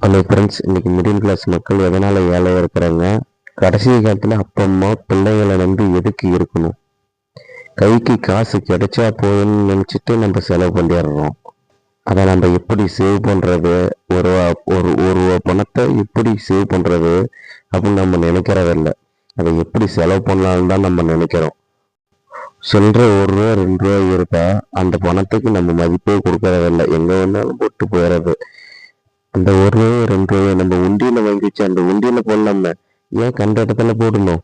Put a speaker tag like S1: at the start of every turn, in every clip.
S1: Hello friends, இன்னைக்கு middle class மக்கள் எதனால் ஏழையாக இருக்கிறாங்க? கடைசி காலத்தில் அப்பா அம்மா பிள்ளைகளை நம்பி எதுக்கு இருக்கணும்? கைக்கு காசு கிடைச்சா போதும்னு நினச்சிட்டு நம்ம செலவு பண்ணிடுறோம். அதை நம்ம எப்படி சேவ் பண்ணுறது, ஒரு ஒரு ஒரு பணத்தை எப்படி சேவ் பண்ணுறது அப்படின்னு நம்ம நினைக்கிறதில்ல. அதை எப்படி செலவு பண்ணலான்னு தான் நம்ம நினைக்கிறோம். சொல்கிற ₹1 ₹2 இருக்கா, அந்த பணத்துக்கு நம்ம மதிப்பே கொடுக்கறதில்ல. எங்கே வேணாலும் போட்டு போயிடுறது. அந்த ₹1 ₹2 நம்ம உண்டியில வாங்கி வச்சு அந்த உண்டியில போடலாம, ஏன் கண்ட இடத்துல போடணும்?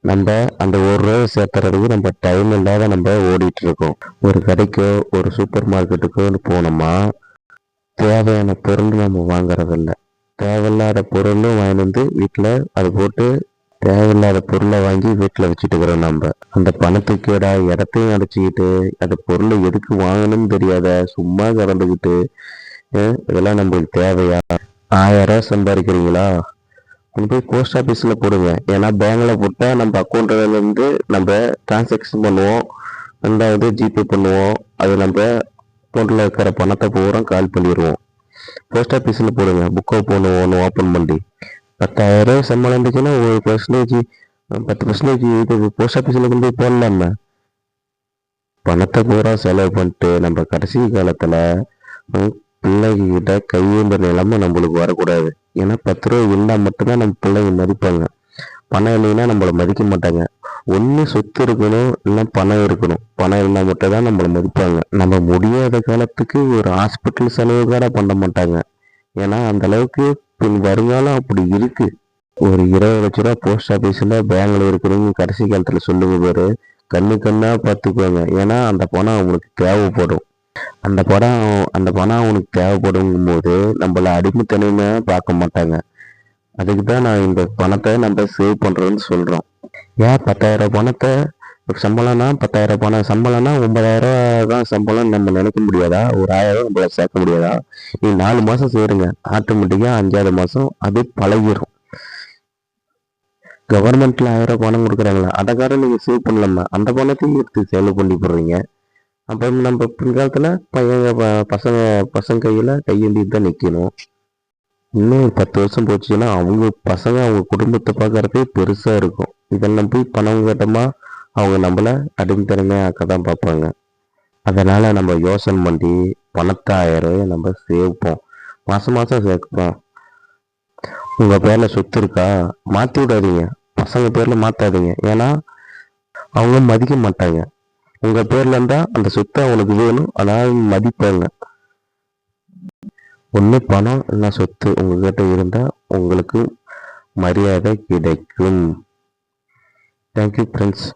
S1: நம்ம அந்த ₹1 சேர்த்துறதுக்கு நம்ம டைம் இல்லாத நம்ம ஓடிட்டு இருக்கோம். ஒரு கடைக்கோ ஒரு சூப்பர் மார்க்கெட்டுக்கோ போனோமா, தேவையான பொருள் நம்ம வாங்குறதில்ல. தேவையில்லாத பொருளும் வாங்கிட்டு வந்து வீட்டில் அது போட்டு தேவையில்லாத பொருளை வாங்கி வீட்டில் வச்சுட்டு இருக்கிறோம். நம்ம அந்த பணத்துக்கு இடத்தையும் அடைச்சிக்கிட்டு அந்த பொருளை எதுக்கு வாங்கணும்னு தெரியாத சும்மா கறந்துக்கிட்டு, இதெல்லாம் நம்மளுக்கு தேவையா? 1000 சம்பாதிக்கிறீங்களா, கொண்டு போய் போஸ்ட் ஆஃபீஸில் போடுங்க. ஏன்னா பேங்கில் போட்டால் நம்ம அக்கௌண்ட்லேருந்து நம்ம டிரான்சாக்ஷன் பண்ணுவோம், ரெண்டாவது ஜிபே பண்ணுவோம். அது நம்ம அக்கௌண்ட்டில் இருக்கிற பணத்தை பூரா கால் பண்ணிடுவோம். போஸ்ட் ஆஃபீஸில் போடுங்க, புக்கை ஒன்று ஓப்பன் பண்ணி 10,000 சம்பளம் இருந்துச்சுன்னா ஒரு பர்சன்டேஜ் 10% இது போஸ்ட் ஆஃபீஸில் கொண்டு போய் போடலாம. பணத்தை பூரா செலவு பண்ணிட்டு நம்ம கடைசி காலத்தில் பிள்ளைகிட்ட கையேந்த நிலைமை நம்மளுக்கு வரக்கூடாது. ஏன்னா ₹10 இருந்தால் மட்டும்தான் நம்ம பிள்ளைங்க மதிப்பாங்க. பணம் இல்லைன்னா நம்மளை மதிக்க மாட்டாங்க. ஒன்று சொத்து இருக்கணும், இல்லை பணம் இருக்கணும். பணம் இருந்தால் மட்டும்தான் நம்மளை மதிப்பாங்க. நம்ம முடியாத காலத்துக்கு ஒரு ஹாஸ்பிட்டல் செலவு கூட பண்ண மாட்டாங்க. ஏன்னா அந்த அளவுக்கு பின் வருங்காலம் அப்படி இருக்கு. ஒரு ₹20,00,000 போஸ்ட் ஆஃபீஸில் பேங்கில் இருக்கிறவங்க கடைசி காலத்தில் சொல்லுங்க பேர், கண்ணா பார்த்துக்குவாங்க. ஏன்னா அந்த பணம் அவங்களுக்கு தேவைப்படும். அந்த பணம் அவனுக்கு தேவைப்படும் போது நம்மள அடிமைத்தனமே பார்க்க மாட்டாங்க. அதுக்கு தான் நான் இந்த பணத்தை நம்ம சேவ் பண்ணுறோன்னு சொல்கிறோம். ஏன் 10,000 பணத்தை சம்பளம்னா 10,000 பணம் சம்பளம்னா 9,000 தான் சம்பளம் நம்ம நினைக்க முடியாதா? ஒரு 1000 நம்மள சேர்க்க முடியாதா? நீ 4 மாதம் சேருங்க, ஆட்டோமேட்டிக்காக 5வது மாதம் அது பழகிடும். கவர்மெண்ட்ல 1000 பணம் கொடுக்குறாங்களா, அதை நீங்கள் சேவ் பண்ணலாமா? அந்த பணத்தையும் எடுத்து செலவு பண்ணி போடுறீங்க. அப்போ நம்ம பிற்காலத்தில் பசங்க கையில் கையேந்திட்டு தான் நிற்கணும். இன்னும் 10 வருஷம் போச்சுன்னா அவங்க பசங்க அவங்க குடும்பத்தை பார்க்கறதே பெருசாக இருக்கும். இதெல்லாம் போய் பணம் கேட்டோமா அவங்க நம்மளை அடிமைத்தனமே ஆக்க தான் பார்ப்பாங்க. அதனால் நம்ம யோசனை பண்ணி பணத்தை 1000 நம்ம சேர்ப்போம். மாதம் சேர்ப்போம். உங்கள் பேரில் சொத்து இருக்கா, மாற்றி விடாதீங்க. பசங்க பேரில் மாற்றாதீங்க. ஏன்னா அவங்க மதிக்க மாட்டாங்க. உங்கள் பேரில் இருந்தால் அந்த சொத்தை அவனுக்கு வேணும், அதாவது மதிப்பாங்க. ஒன்று பணம் இல்லை சொத்து உங்ககிட்ட இருந்தால் உங்களுக்கு மரியாதை கிடைக்கும். Thank you friends.